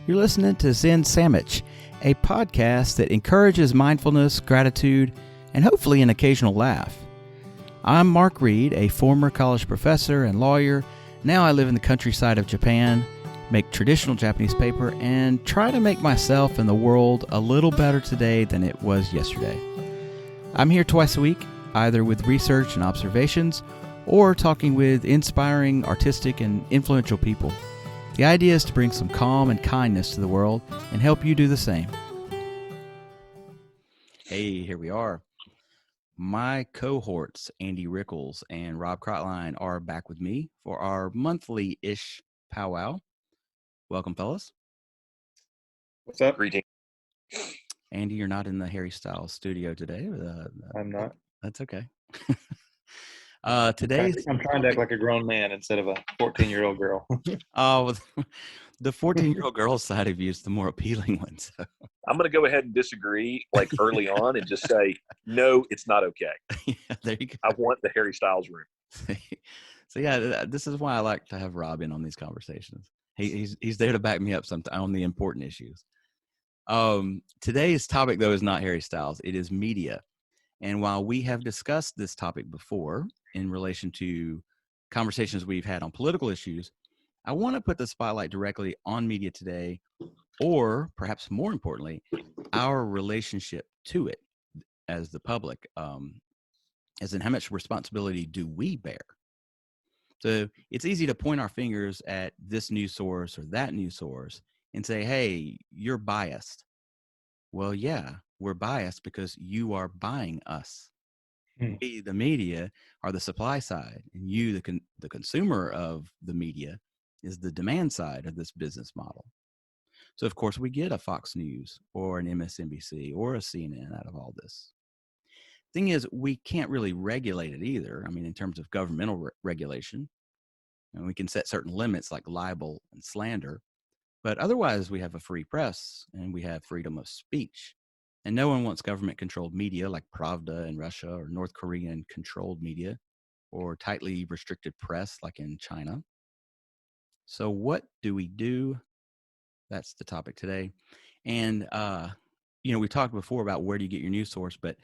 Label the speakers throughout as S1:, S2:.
S1: You're listening to Zen Sammich, a podcast that encourages mindfulness, gratitude, and hopefully an occasional laugh. I'm Mark Reed, a former college professor and lawyer. Now I live in the countryside of Japan, make traditional Japanese paper, and try to make myself and the world a little better today than it was yesterday. I'm here twice a week, either with research and observations, or talking with inspiring, artistic, and influential people. The idea is to bring some calm and kindness to the world and help you do the same. Hey, here we are. My cohorts, Andy Rickles and Rob Kreitlein, are back with me for our monthly-ish powwow. Welcome, fellas.
S2: What's up? Greetings.
S1: Andy, you're not in the Harry Styles studio today.
S2: I'm not.
S1: That's okay.
S2: I'm trying to act like a grown man instead of a 14-year-old girl.
S1: Oh, the 14-year-old girl side of you is the more appealing one. So.
S3: I'm going to go ahead and disagree like early on and just say, no, it's not okay.
S1: Yeah, there you go.
S3: I want the Harry Styles room.
S1: So yeah, this is why I like to have Rob in on these conversations. He's there to back me up on the important issues. Today's topic, though, is not Harry Styles. It is media. And while we have discussed this topic before in relation to conversations we've had on political issues, I want to put the spotlight directly on media today, or perhaps more importantly, our relationship to it as the public, as in how much responsibility do we bear? So it's easy to point our fingers at this news source or that news source and say, hey, you're biased. Well, yeah, we're biased because you are buying us. We, the media, are the supply side, and you, the consumer of the media, is the demand side of this business model. So, of course, we get a Fox News or an MSNBC or a CNN out of all this. Thing is, we can't really regulate it either. I mean, in terms of governmental regulation, and we can set certain limits like libel and slander. But otherwise, we have a free press and we have freedom of speech. And no one wants government-controlled media like Pravda in Russia or North Korean-controlled media or tightly restricted press like in China. So what do we do? That's the topic today. And, we talked before about where do you get your news source, but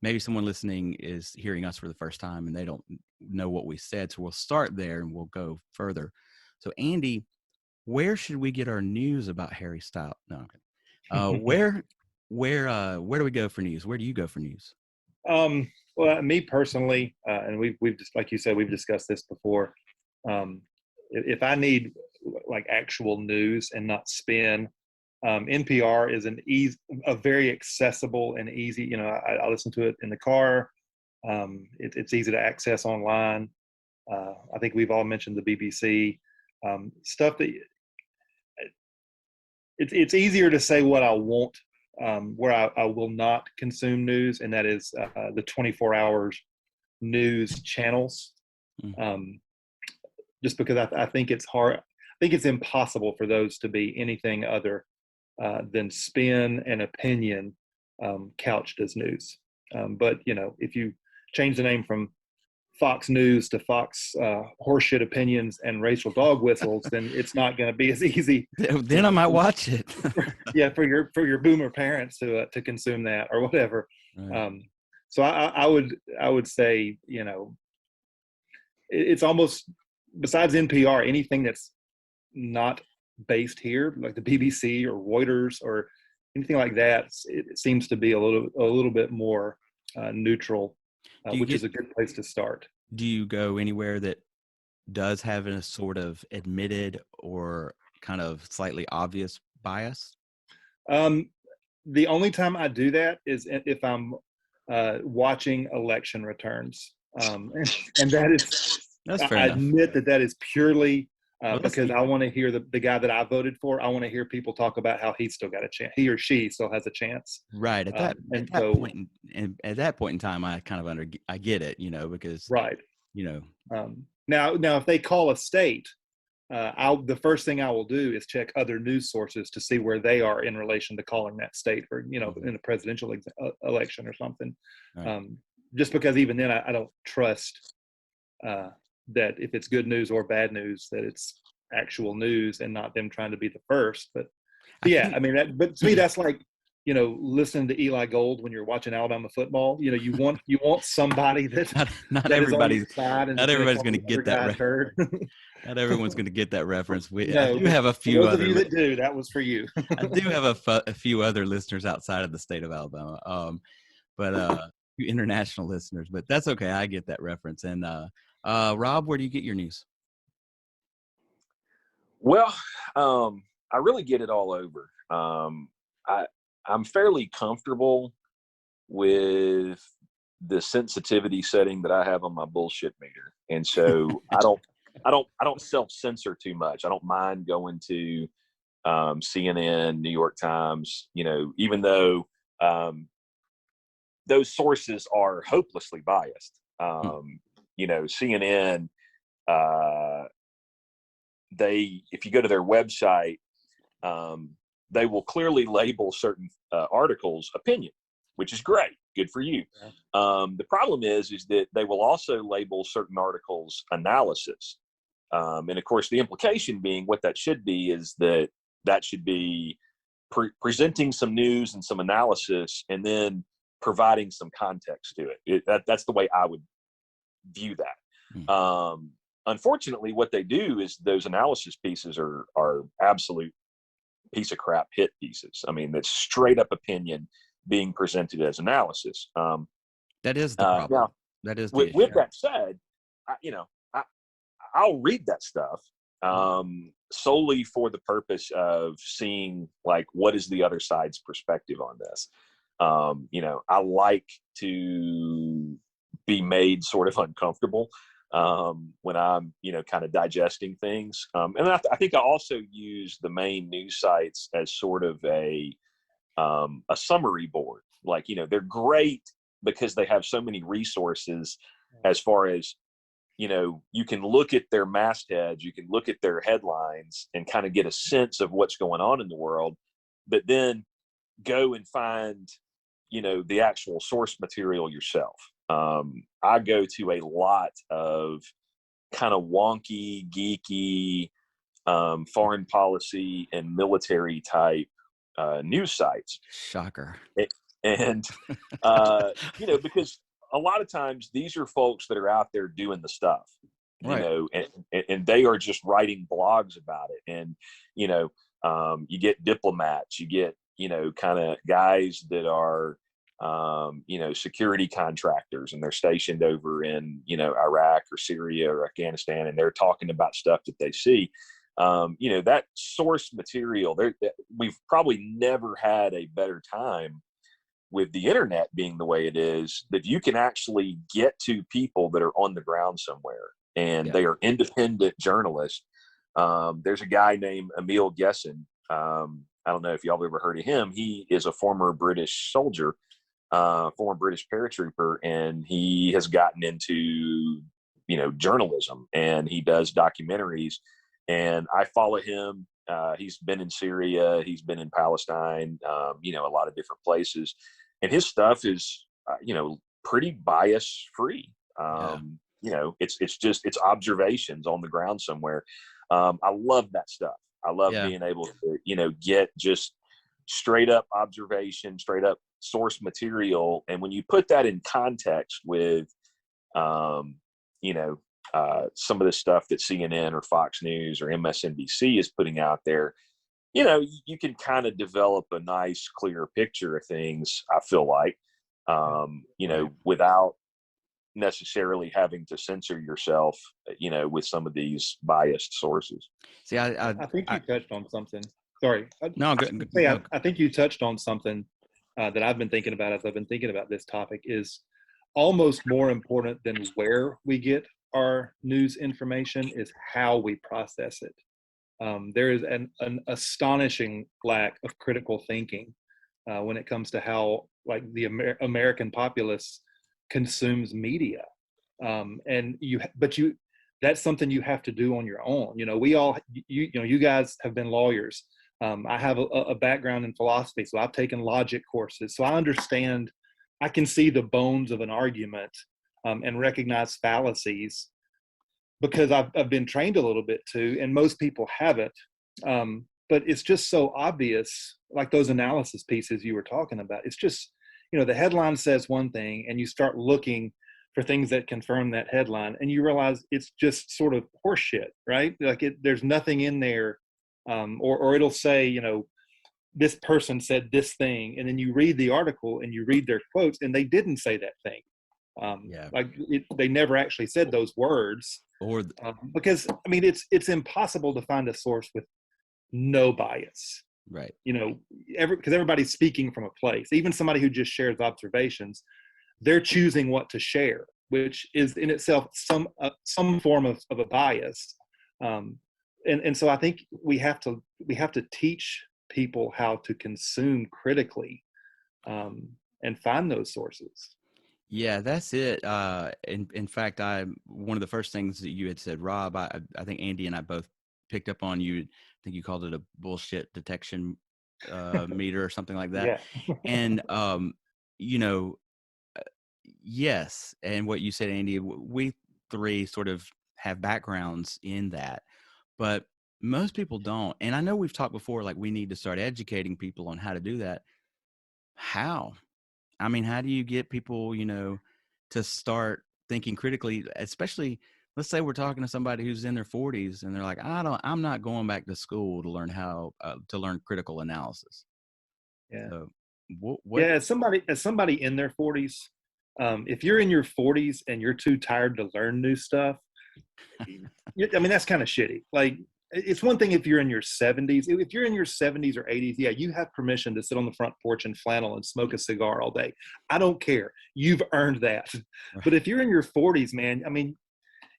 S1: maybe someone listening is hearing us for the first time and they don't know what we said. So we'll start there and we'll go further. So Andy, where should we get our news about Harry Styles? No. Where do we go for news? Where do you go for news?
S2: Well, me personally, and we've just, like you said, we've discussed this before. If I need like actual news and not spin, NPR is a very accessible and easy. I listen to it in the car. It's easy to access online. I think we've all mentioned the BBC stuff that. It's easier to say what I want, where I will not consume news, and that is the 24 hours news channels. Just because I think it's hard. I think it's impossible for those to be anything other than spin and opinion couched as news. But if you change the name from Fox News to Fox horseshit opinions and racial dog whistles, then it's not going to be as easy.
S1: Then I might watch it.
S2: Yeah, for your boomer parents to consume that or whatever. Right. So I would say it's almost, besides NPR, anything that's not based here, like the BBC or Reuters or anything like that, it seems to be a little bit more neutral. Which is a good place to start.
S1: Do you go anywhere that does have a sort of admitted or kind of slightly obvious bias?
S2: The only time I do that is if I'm watching election returns. And that is,
S1: that's fair
S2: I
S1: enough.
S2: admit that is purely because I want to hear the guy that I voted for. I want to hear people talk about how he's still got a chance. He or she still has a chance.
S1: Right. At that point in time, I kind of I get it, because
S2: right. Now if they call a state, the first thing I will do is check other news sources to see where they are in relation to calling that state for in a presidential election or something. Right. Just because even then I don't trust that if it's good news or bad news, that it's actual news and not them trying to be the first. But Yeah, I mean, but to me, that's like, listening to Eli Gold when you're watching Alabama football. You want somebody that
S1: not
S2: that is on your
S1: everybody's
S2: side and
S1: not
S2: is going to
S1: everybody's
S2: call
S1: going to
S2: the other
S1: get that
S2: guy turd.
S1: not everyone's going to get that reference. I
S2: No,
S1: do
S2: but
S1: have a
S2: for
S1: few
S2: those of
S1: other
S2: you that do, that was for you.
S1: I do have a few other listeners outside of the state of Alabama, but few international listeners. But that's okay. I get that reference. And Rob, where do you get your news?
S3: Well, I really get it all over. I'm fairly comfortable with the sensitivity setting that I have on my bullshit meter, and so I don't self-censor too much. I don't mind going to CNN, New York Times, even though those sources are hopelessly biased. CNN, if you go to their website, they will clearly label certain articles opinion, which is great. Good for you. Yeah. The problem is that they will also label certain articles analysis. And of course, the implication being what that should be is that should be presenting some news and some analysis and then providing some context to it. That's the way I would view that. Unfortunately, what they do is those analysis pieces are absolute piece of crap hit pieces. I mean, that's straight up opinion being presented as analysis.
S1: That is the problem.
S3: Now,
S1: that is the
S3: with,
S1: issue.
S3: with that said, I'll read that stuff solely for the purpose of seeing like what is the other side's perspective on this. I like to be made sort of uncomfortable when I'm, kind of digesting things. And I think I also use the main news sites as sort of a summary board. Like, they're great because they have so many resources as far as, you can look at their mastheads, you can look at their headlines and kind of get a sense of what's going on in the world, but then go and find, the actual source material yourself. I go to a lot of kind of wonky, geeky, foreign policy and military type news sites.
S1: Shocker.
S3: And, because a lot of times these are folks that are out there doing the stuff,
S1: right.
S3: And they are just writing blogs about it. And, you get diplomats, you get, kind of guys that are, security contractors, and they're stationed over in, Iraq or Syria or Afghanistan, and they're talking about stuff that they see. That source material, we've probably never had a better time with the internet being the way it is, that you can actually get to people that are on the ground somewhere, and they are independent journalists. There's a guy named Emil Gessen. I don't know if y'all ever heard of him. He is a former British soldier, former British paratrooper, and he has gotten into, journalism, and he does documentaries, and I follow him. He's been in Syria, he's been in Palestine, a lot of different places, and his stuff is, pretty bias free. It's observations on the ground somewhere. I love that stuff. I love being able to, get just straight up observation, straight up source material. And when you put that in context with, some of the stuff that CNN or Fox News or MSNBC is putting out there, you can kind of develop a nice, clear picture of things, I feel like, without necessarily having to censor yourself, with some of these biased sources.
S2: See, I think you touched on something. Sorry.
S1: No,
S2: I think you touched on something that I've been thinking about as I've been thinking about this topic, is almost more important than where we get our news information is how we process it. There is an astonishing lack of critical thinking when it comes to how, like, the American populace consumes media, and that's something you have to do on your own. You guys have been lawyers. I have a background in philosophy, so I've taken logic courses, so I understand. I can see the bones of an argument and recognize fallacies because I've been trained a little bit too, and most people haven't. but it's just so obvious, like those analysis pieces you were talking about. It's just, the headline says one thing, and you start looking for things that confirm that headline, and you realize it's just sort of horseshit, right? Like there's nothing in there, or it'll say, this person said this thing, and then you read the article and you read their quotes, and they didn't say that thing. They never actually said those words, because it's impossible to find a source with no bias,
S1: right?
S2: Because everybody's speaking from a place. Even somebody who just shares observations, they're choosing what to share, which is in itself some form of a bias. And so I think we have to teach people how to consume critically, and find those sources.
S1: Yeah, that's it. In fact, one of the first things that you had said, Rob, I think Andy and I both picked up on you. I think you called it a bullshit detection meter or something like that.
S2: Yeah.
S1: And yes, and what you said, Andy, we three sort of have backgrounds in that, but most people don't. And I know we've talked before, like we need to start educating people on how to do that. How? I mean, how do you get people, to start thinking critically, especially, let's say we're talking to somebody who's in their 40s and they're like, I'm not going back to school to learn how to learn critical analysis.
S2: Yeah.
S1: So, what?
S2: Yeah. As somebody in their 40s, if you're in your 40s and you're too tired to learn new stuff, that's kind of shitty. Like, it's one thing if you're in your 70s. If you're in your 70s or 80s, yeah, you have permission to sit on the front porch and flannel and smoke a cigar all day. I don't care. You've earned that. Right. But if you're in your 40s, man,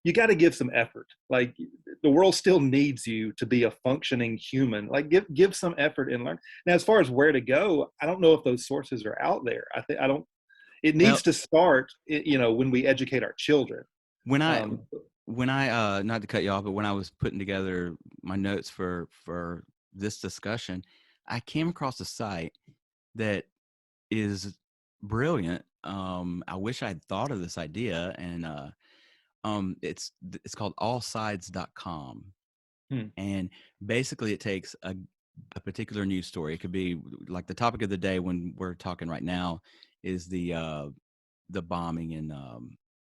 S2: you got to give some effort. Like, the world still needs you to be a functioning human. Like, give some effort and learn. Now, as far as where to go, I don't know if those sources are out there. It needs to start, when we educate our children.
S1: When I not to cut you off, but when I was putting together my notes for this discussion, I came across a site that is brilliant. I wish I'd thought of this idea, and it's called allsides.com. And basically it takes a particular news story. It could be like the topic of the day when we're talking right now is the bombing in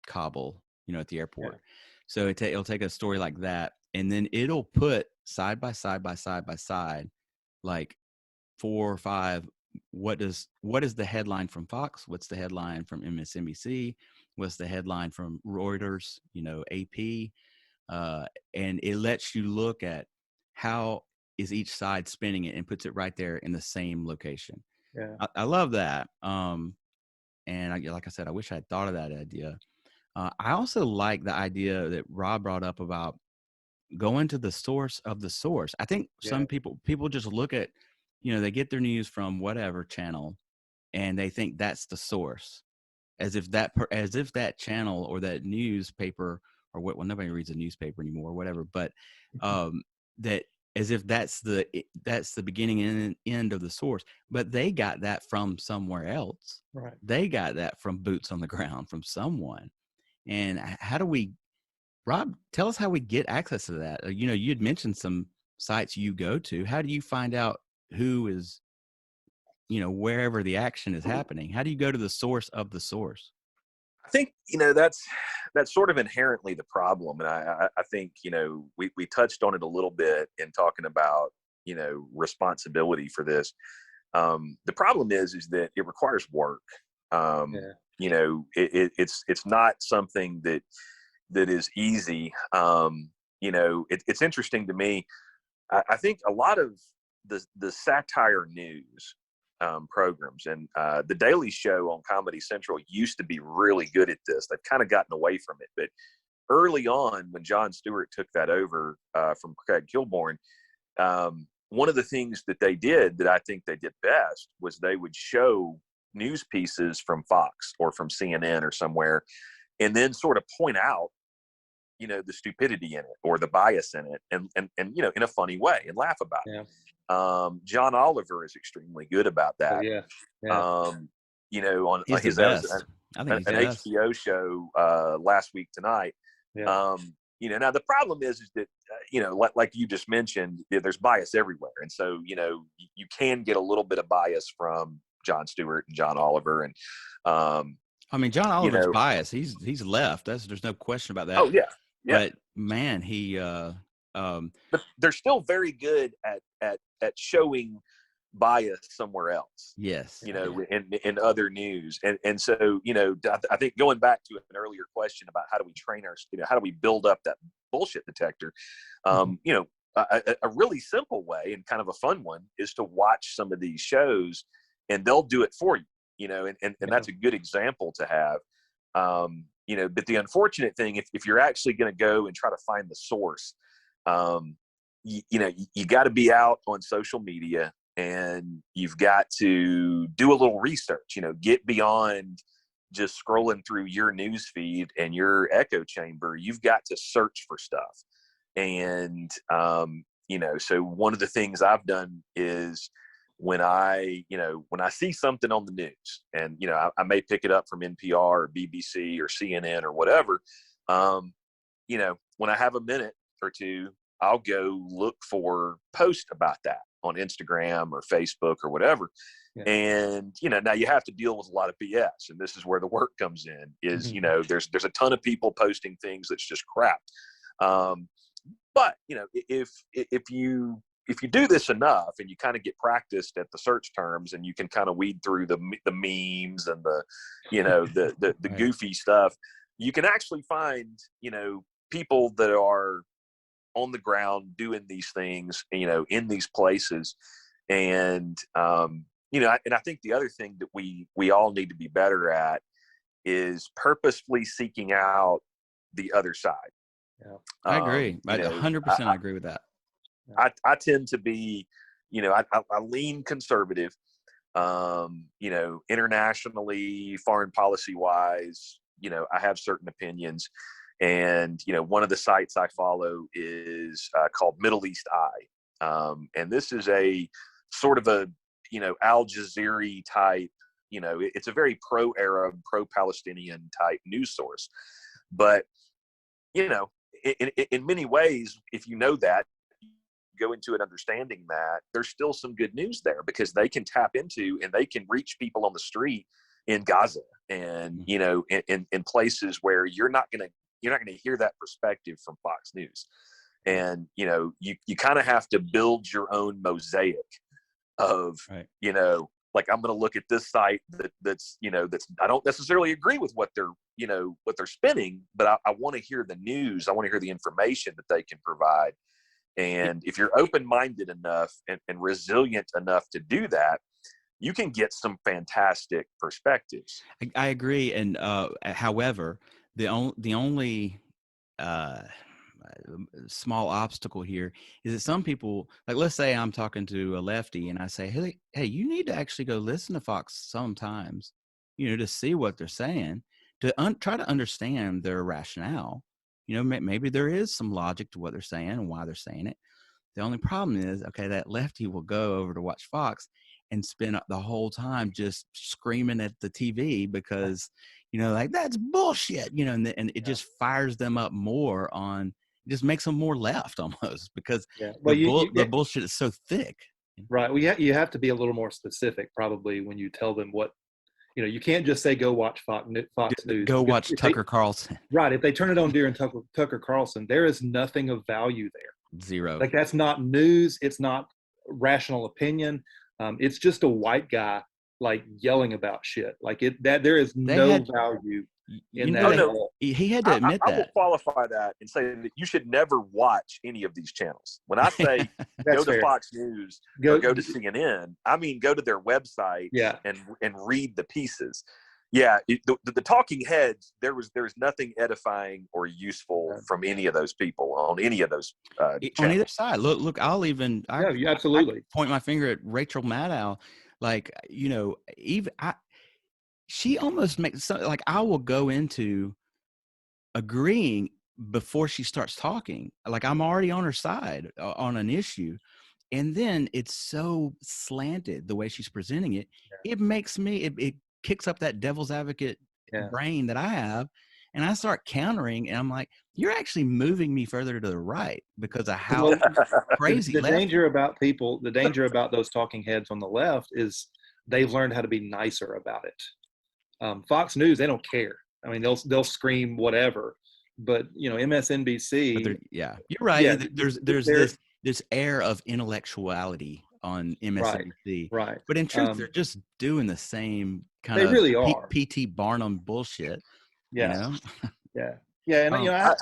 S1: Kabul, at the airport. Yeah. So it'll take a story like that, and then it'll put side by side, like 4 or 5. What is the headline from Fox? What's the headline from MSNBC? What's the headline from Reuters? AP, and it lets you look at how is each side spinning it and puts it right there in the same location.
S2: Yeah,
S1: I love that. And like I said, I wish I had thought of that idea. I also like the idea that Rob brought up about going to the source of the source. I think some people just look at, they get their news from whatever channel and they think that's the source, as if that channel or that newspaper or well, nobody reads a newspaper anymore or whatever, but that as if that's the beginning and end of the source, but they got that from somewhere else.
S2: Right.
S1: They got that from boots on the ground from someone. And how do we, Rob, tell us how we get access to that? You'd mentioned some sites you go to. How do you find out who is, wherever the action is happening? How do you go to the source of the source?
S3: I think, that's sort of inherently the problem. And I think, we touched on it a little bit in talking about, responsibility for this. The problem is that it requires work. It's not something that is easy. It's interesting to me. I think a lot of the satire news programs and the Daily Show on Comedy Central used to be really good at this. They've kind of gotten away from it, but early on when Jon Stewart took that over from Craig Kilborn, one of the things that they did that I think they did best was they would show news pieces from Fox or from CNN or somewhere, and then sort of point out, the stupidity in it or the bias in it, and in a funny way, and laugh about it. John Oliver is extremely good about that. On his an HBO show last week tonight. Now the problem is that, like you just mentioned, there's bias everywhere. And so, you can get a little bit of bias from Jon Stewart and John Oliver. And,
S1: I mean, John Oliver's biased. He's left. There's no question about that.
S3: Oh yeah. Yeah.
S1: But man,
S3: but they're still very good at showing bias somewhere else.
S1: Yes.
S3: In other news. And so, I think going back to an earlier question about how do we train how do we build up that bullshit detector? A really simple way and kind of a fun one is to watch some of these shows, and they'll do it for you, and that's a good example to have. But the unfortunate thing, if you're actually going to go and try to find the source, you got to be out on social media, and you've got to do a little research, get beyond just scrolling through your news feed and your echo chamber. You've got to search for stuff. And, so one of the things I've done is when I see something on the news, and, I may pick it up from NPR or BBC or CNN or whatever, when I have a minute or two, I'll go look for posts about that on Instagram or Facebook or whatever. Yeah. And, now you have to deal with a lot of BS, and this is where the work comes in is, there's a ton of people posting things that's just crap. But, if you do this enough and you kind of get practiced at the search terms, and you can kind of weed through the memes and the
S1: right.
S3: goofy stuff, you can actually find, people that are on the ground doing these things, in these places. And, and I think the other thing that we all need to be better at is purposefully seeking out the other side.
S2: Yeah.
S1: I agree. 100% I agree with that.
S3: I tend to be, I lean conservative, internationally, foreign policy wise, I have certain opinions. And, one of the sites I follow is called Middle East Eye. And this is a sort of a, Al Jazeera type, it's a very pro-Arab, pro-Palestinian type news source. But, in many ways, if you know that, go into it understanding that there's still some good news there, because they can tap into and they can reach people on the street in Gaza and, in places where you're not going to hear that perspective from Fox News. And, you kind of have to build your own mosaic of,
S1: right.
S3: Like, I'm going to look at this site that's I don't necessarily agree with what they're spinning, but I want to hear the news. I want to hear the information that they can provide. And if you're open-minded enough and resilient enough to do that, you can get some fantastic perspectives.
S1: I agree. And however, the only small obstacle here is that some people, like, let's say I'm talking to a lefty and I say, hey, you need to actually go listen to Fox sometimes, to see what they're saying, to try to understand their rationale. Maybe there is some logic to what they're saying and why they're saying it. The only problem is, okay, that lefty will go over to watch Fox and spend the whole time just screaming at the TV because, like, that's bullshit, and it just fires them up more on, it just makes them more left almost, because the bullshit is so thick.
S2: Right. Well, you have to be a little more specific probably when you tell them what, you can't just say, go watch Fox News.
S1: Go watch Tucker Carlson.
S2: Right. If they turn it on during Tucker Carlson, there is nothing of value there.
S1: Zero.
S2: Like, that's not news. It's not rational opinion. It's just a white guy, like, yelling about shit. Like, there is no value in that at all.
S1: He had to admit that.
S3: I will qualify that and say that you should never watch any of these channels. When I say go to Fox News or go to CNN, I mean go to their website and read the pieces. Yeah, the talking heads, there was nothing edifying or useful from any of those people on any of those channels.
S1: On either side. Look, you
S2: absolutely
S1: I point my finger at Rachel Maddow. Like, she almost makes like, I will go into agreeing before she starts talking. Like, I'm already on her side on an issue. And then it's so slanted the way she's presenting it. It makes me, it kicks up that devil's advocate brain that I have. And I start countering, and I'm like, you're actually moving me further to the right because of how crazy
S2: the danger about those talking heads on the left is they've learned how to be nicer about it. Fox News, they don't care. I mean, they'll scream whatever, but MSNBC.
S1: But you're right.
S2: Yeah,
S1: there's this air of intellectuality on MSNBC,
S2: right.
S1: But in truth, they're just doing the same kind
S2: they
S1: of
S2: really are.
S1: P.T. Barnum bullshit.
S2: Yeah,
S1: yeah.
S2: And I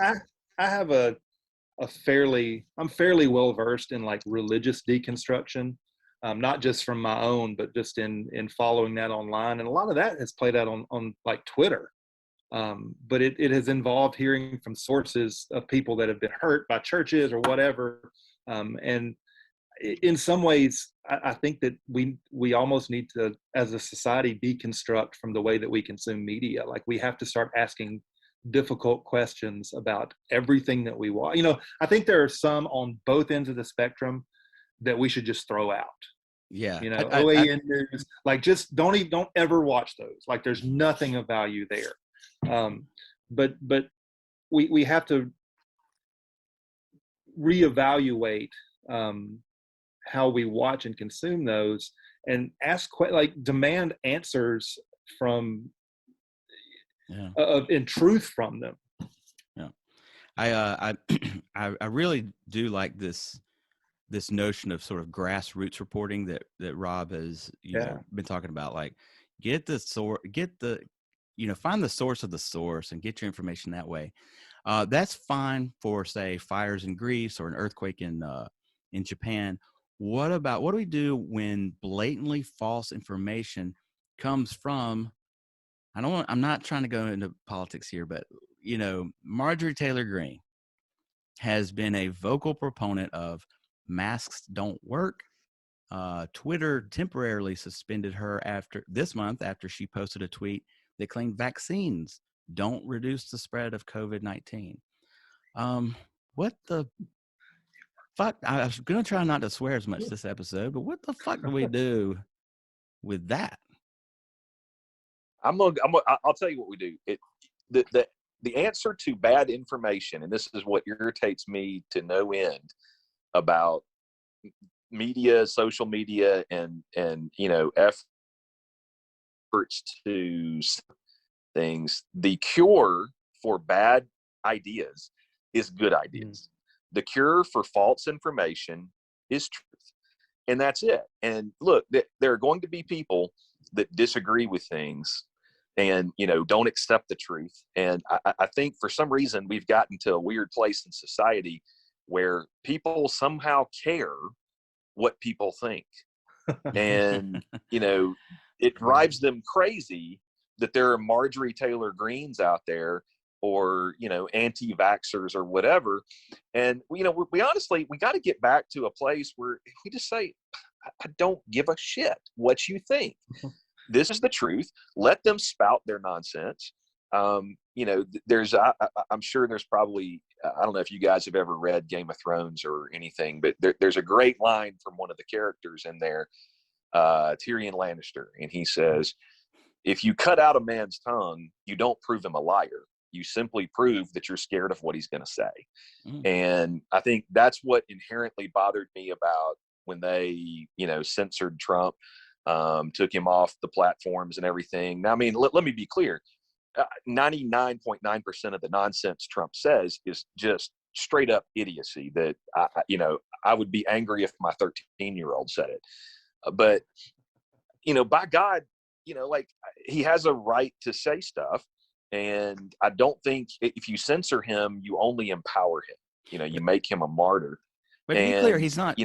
S2: have I'm fairly well versed in like religious deconstruction, not just from my own, but just in following that online, and a lot of that has played out on like Twitter. But it has involved hearing from sources of people that have been hurt by churches or whatever. And in some ways, I think that we almost need to, as a society, deconstruct from the way that we consume media. Like, we have to start asking difficult questions about everything that we watch. I think there are some on both ends of the spectrum that we should just throw out.
S1: Yeah.
S2: OAN news, like, just don't ever watch those. Like, there's nothing of value there. But we have to reevaluate how we watch and consume those, and demand answers from in truth from them.
S1: I really do like this notion of sort of grassroots reporting that Rob has been talking about. Like, find the source of the source and get your information that way. That's fine for, say, fires in Greece or an earthquake in Japan. What do we do when blatantly false information comes from, I'm not trying to go into politics here, but Marjorie Taylor Greene has been a vocal proponent of masks don't work. Twitter temporarily suspended her this month after she posted a tweet that claimed vaccines don't reduce the spread of COVID-19. What the fuck? I was going to try not to swear as much this episode, but what the fuck do we do with that?
S3: I'll tell you what we do. The answer to bad information, and this is what irritates me to no end about media, social media, and efforts to things. The cure for bad ideas is good ideas. The cure for false information is truth, and that's it. And look, there are going to be people that disagree with things and don't accept the truth. And I think for some reason we've gotten to a weird place in society where people somehow care what people think, and it drives them crazy that there are Marjorie Taylor Greenes out there, or anti-vaxxers or whatever. And we honestly, we got to get back to a place where we just say, I don't give a shit what you think. This is the truth. Let them spout their nonsense. I'm sure there's probably, I don't know if you guys have ever read Game of Thrones or anything, but there's a great line from one of the characters in there, Tyrion Lannister, and he says, if you cut out a man's tongue, you don't prove him a liar. You simply prove that you're scared of what he's going to say. And I think that's what inherently bothered me about when they, censored Trump, took him off the platforms and everything. Now, I mean, let me be clear. 99.9% of the nonsense Trump says is just straight up idiocy that, I would be angry if my 13-year-old said it. But, by God, he has a right to say stuff. And I don't think if you censor him, you only empower him. You make him a martyr.
S1: But to be clear, he's not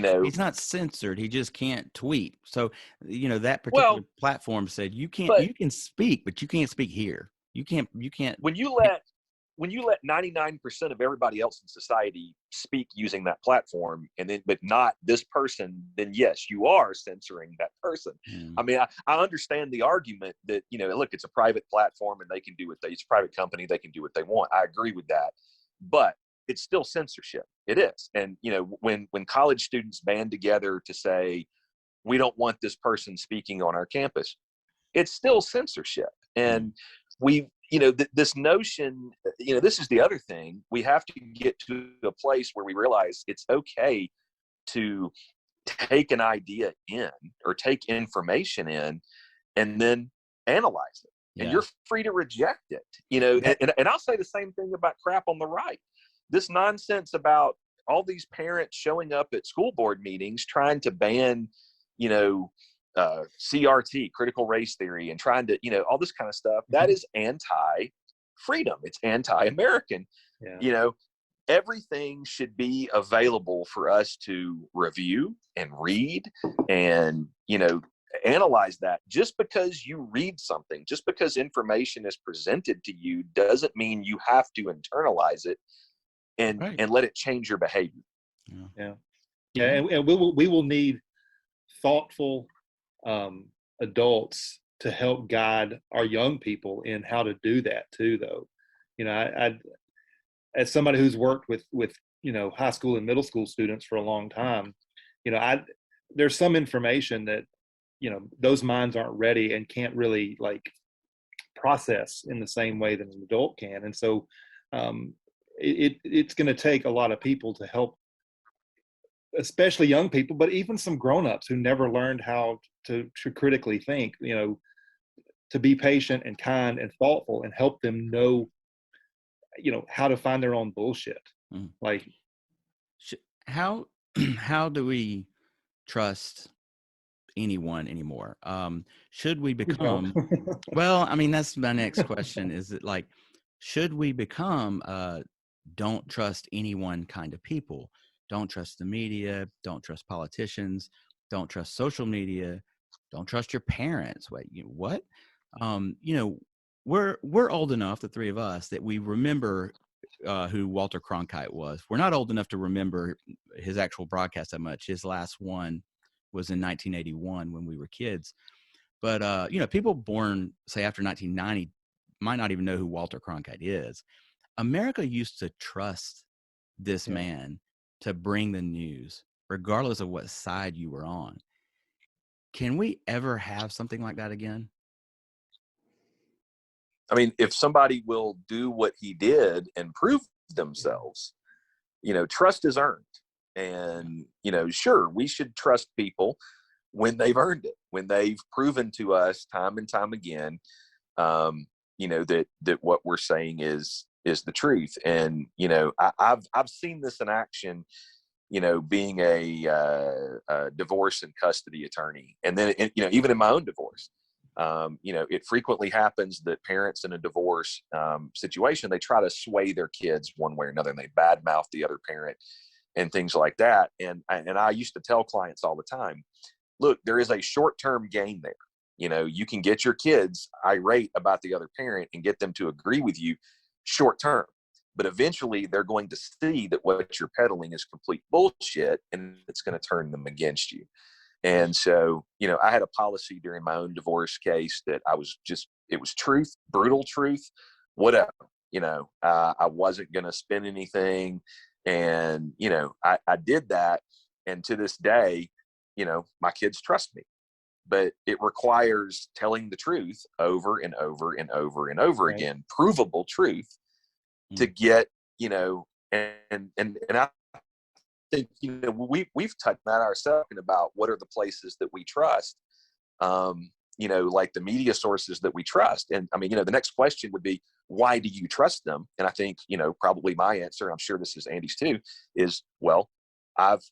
S1: censored. He just can't tweet. So, that particular platform said you can speak, but you can't speak here. You can't.
S3: When you let 99% of everybody else in society speak using that platform, but not this person, then yes, you are censoring that person. I mean, I understand the argument that, look, it's a private platform and it's a private company. They can do what they want. I agree with that, but it's still censorship. It is. And, when college students band together to say, we don't want this person speaking on our campus, it's still censorship. And this notion, this is the other thing. We have to get to a place where we realize it's okay to take an idea in or take information in and then analyze it. And you're free to reject it, and I'll say the same thing about crap on the right. This nonsense about all these parents showing up at school board meetings trying to ban, CRT, critical race theory, and trying to, all this kind of stuff. That is anti-freedom. It's anti-American.
S2: Yeah.
S3: Everything should be available for us to review and read and, analyze that. Just because you read something, just because information is presented to you, doesn't mean you have to internalize it and let it change your behavior.
S2: And we will need thoughtful adults to help guide our young people in how to do that too, though. I as somebody who's worked with high school and middle school students for a long time, there's some information that those minds aren't ready and can't really process in the same way that an adult can. And so it's going to take a lot of people to help, especially young people, but even some grown-ups who never learned how to critically think, to be patient and kind and thoughtful and help them know, how to find their own bullshit.
S1: How do we trust anyone anymore? Should we become, well, I mean, that's my next question. Is it should we become don't trust anyone kind of people? Don't trust the media, don't trust politicians, don't trust social media, don't trust your parents. Wait, what? We're old enough, the three of us, that we remember who Walter Cronkite was. We're not old enough to remember his actual broadcast that much. His last one was in 1981 when we were kids. But, people born, say, after 1990 might not even know who Walter Cronkite is. America used to trust this man to bring the news, regardless of what side you were on. Can we ever have something like that again?
S3: I mean, if somebody will do what he did and prove themselves, trust is earned. And, sure, we should trust people when they've earned it, when they've proven to us time and time again, that what we're saying is the truth. And, I've seen this in action, being a divorce and custody attorney. And then, even in my own divorce, it frequently happens that parents in a divorce situation, they try to sway their kids one way or another, and they badmouth the other parent and things like that. And I used to tell clients all the time, look, there is a short-term gain there. You can get your kids irate about the other parent and get them to agree with you short-term, but eventually they're going to see that what you're peddling is complete bullshit, and it's going to turn them against you. And so, I had a policy during my own divorce case that it was truth, brutal truth, whatever. I wasn't going to spend anything. And, I did that. And to this day, my kids trust me. But it requires telling the truth over and over and over and over again, provable truth to get, and I think, we've touched that ourselves about what are the places that we trust, like the media sources that we trust. And I mean, the next question would be, why do you trust them? And I think, probably my answer, I'm sure this is Andy's too, is, well, I've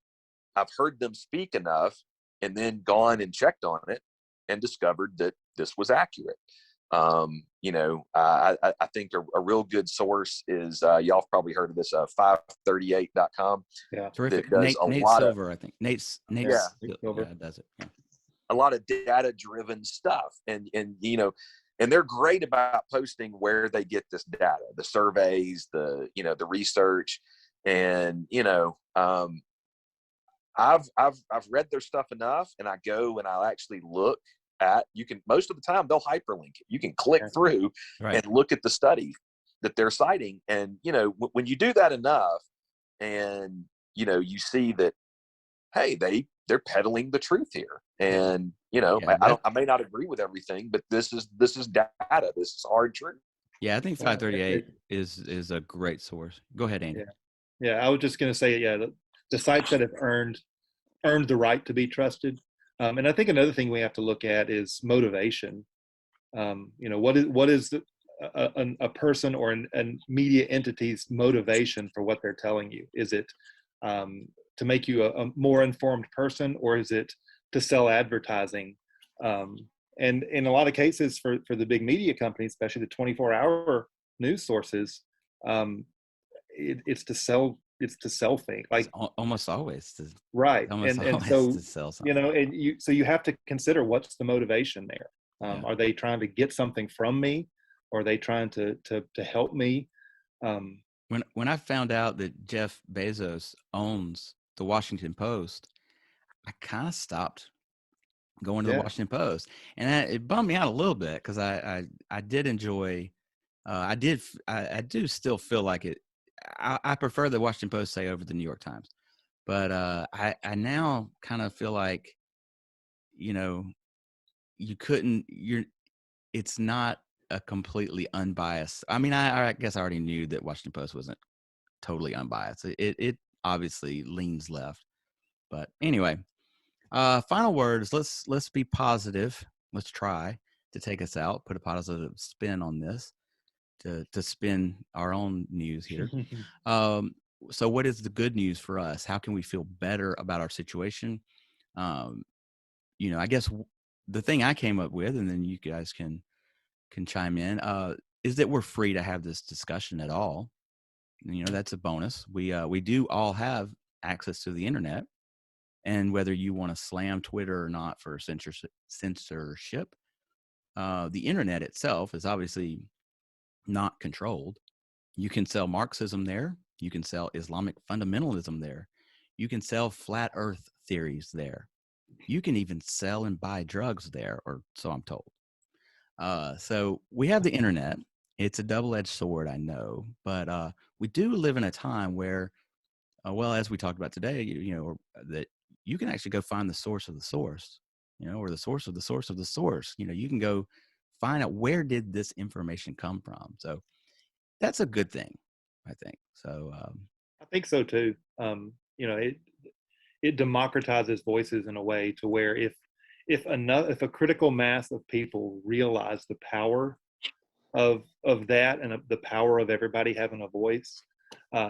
S3: heard them speak enough and then gone and checked on it and discovered that this was accurate. I think a real good source is, y'all have probably heard of this, 538.com.
S1: Yeah, terrific.
S3: That does
S1: Nate Silver, I think. Nate Silver does it. Yeah.
S3: A lot of data-driven stuff, and they're great about posting where they get this data, the surveys, the research, and I've read their stuff enough, and I go and I'll actually look at, most of the time they'll hyperlink it. You can click through and look at the study that they're citing. And, when you do that enough and, you see that, hey, they're peddling the truth here. And, I may not agree with everything, but this is data. This is hard truth.
S1: Yeah, I think 538 is a great source. Go ahead, Andy.
S2: Yeah. I was just going to say, the sites that have earned the right to be trusted. And I think another thing we have to look at is motivation. What is a person or a media entity's motivation for what they're telling you? Is it to make you a more informed person, or is it to sell advertising? And in a lot of cases, for the big media companies, especially the 24-hour news sources, it's to sell. It's to sell things, like
S1: almost always
S2: right.
S1: almost
S2: And
S1: always
S2: so
S1: to sell something.
S2: and you have to consider what's the motivation there.
S1: Yeah.
S2: Are they trying to get something from me, or are they trying to help me?
S1: When I found out that Jeff Bezos owns the Washington Post, I kind of stopped going to the Washington Post, and it bummed me out a little bit, because I did enjoy. I do still feel like it. I prefer the Washington Post, say, over the New York Times, but I now kind of feel like, it's not a completely unbiased. I mean, I guess I already knew that Washington Post wasn't totally unbiased. It obviously leans left, but anyway, final words. Let's be positive. Let's try to take us out, put a positive spin on this, to spin our own news here. So what is the good news for us? How can we feel better about our situation? I guess the thing I came up with, and then you guys can chime in, is that we're free to have this discussion at all. That's a bonus. We do all have access to the internet, and whether you want to slam Twitter or not for censorship, the internet itself is obviously not controlled. You can sell Marxism there. You can sell Islamic fundamentalism there. You can sell flat earth theories there. You can even sell and buy drugs there, or so I'm told. So we have the internet. It's a double-edged sword, I know, but we do live in a time where, well, as we talked about today, that you can actually go find the source of the source, or the source of the source of the source. You can go find out, where did this information come from? So that's a good thing, I think. So
S2: I think so too. It democratizes voices in a way to where if a critical mass of people realize the power of that, and the power of everybody having a voice,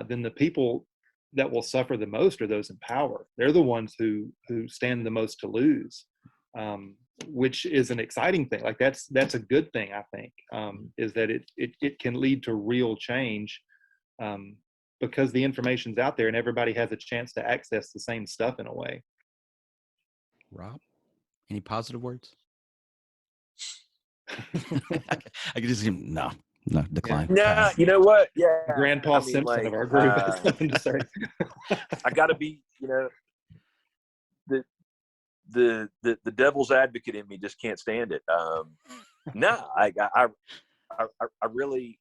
S2: then the people that will suffer the most are those in power. They're the ones who stand the most to lose, which is an exciting thing. Like that's a good thing, I think, is that it can lead to real change, because the information's out there and everybody has a chance to access the same stuff in a way.
S1: Rob, any positive words? I could just no, decline.
S3: Yeah, you know what? Yeah,
S2: Grandpa Simpson of our group has nothing to say.
S3: I got to be, the devil's advocate in me just can't stand it. No, I really,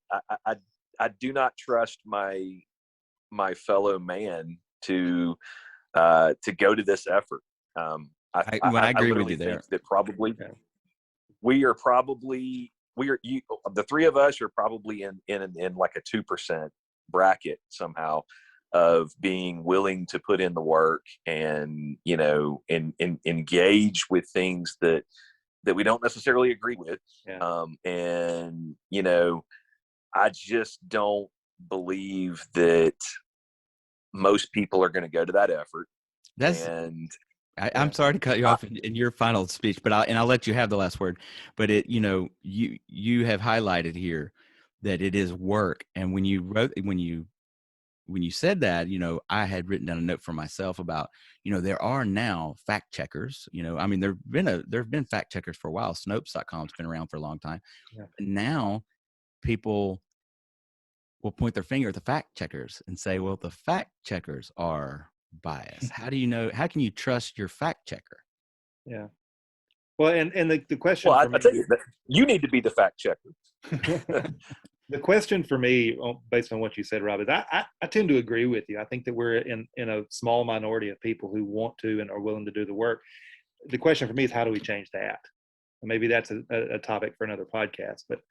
S3: I do not trust my fellow man to go to this effort.
S1: I agree with you there.
S3: That probably the three of us are probably in like a 2% bracket somehow of being willing to put in the work and engage with things that we don't necessarily agree with. And I just don't believe that most people are going to go to that effort.
S1: I'm sorry to cut you off in your final speech, but I'll let you have the last word. But you have highlighted here that it is work, and when you said that, I had written down a note for myself about, there are now fact checkers. I mean, there have been fact checkers for a while. Snopes.com's been around for a long time.
S2: Yeah.
S1: But now people will point their finger at the fact checkers and say, well, the fact checkers are biased. How do you know? How can you trust your fact checker?
S2: Yeah. Well, and the question.
S3: Well, I tell you, you need to be the fact checker.
S2: The question for me, based on what you said, Rob, is I tend to agree with you. I think that we're in a small minority of people who want to and are willing to do the work. The question for me is, how do we change that? And maybe that's a topic for another podcast. But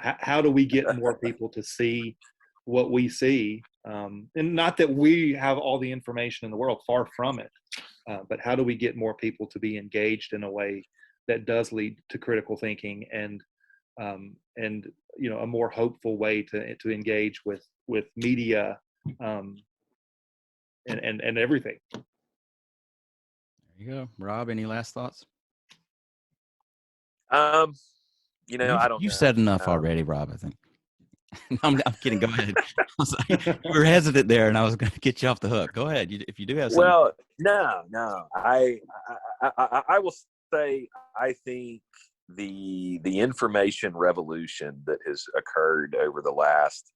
S2: how do we get more people to see what we see? And not that we have all the information in the world, far from it, but how do we get more people to be engaged in a way that does lead to critical thinking and a more hopeful way to engage with media and everything.
S1: There you go. Rob, any last thoughts?
S3: I don't know.
S1: You said enough already, Rob, I think. I'm kidding. Go ahead. You were hesitant there, and I was going to get you off the hook. Go ahead. If you do have something.
S3: Well, no. I will say I think the information revolution that has occurred over the last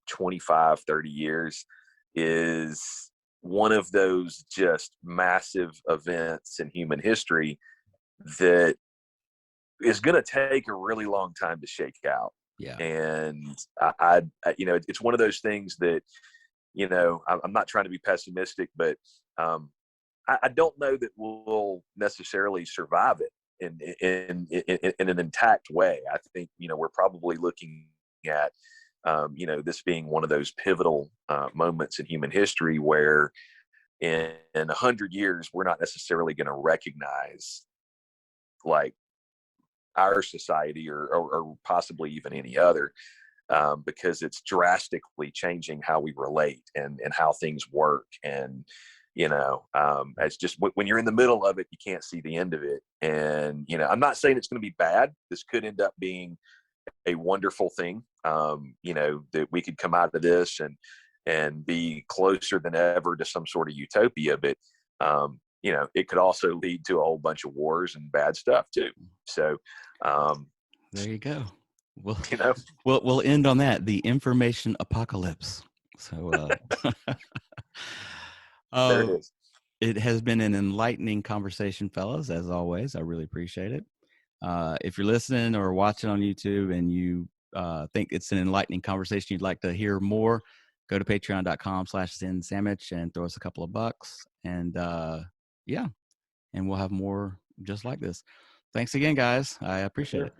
S3: 25, 30 years is one of those just massive events in human history that is going to take a really long time to shake out.
S1: Yeah.
S3: And I it's one of those things that, I'm not trying to be pessimistic, but I don't know that we'll necessarily survive it in an intact way. I think, we're probably looking at, this being one of those pivotal moments in human history where in 100 years, we're not necessarily going to recognize like our society or possibly even any other, because it's drastically changing how we relate and how things work. And, it's just when you're in the middle of it, you can't see the end of it. And, I'm not saying it's going to be bad. This could end up being a wonderful thing, that we could come out of this and be closer than ever to some sort of utopia. But, it could also lead to a whole bunch of wars and bad stuff too. So,
S1: there you go. Well,
S3: we'll
S1: end on that. The information apocalypse. So,
S3: there it is.
S1: It has been an enlightening conversation, fellas. As always, I really appreciate it. If you're listening or watching on YouTube and you think it's an enlightening conversation, you'd like to hear more, go to patreon.com/Zen Sammich and throw us a couple of bucks. And and we'll have more just like this. Thanks again, guys. I appreciate it.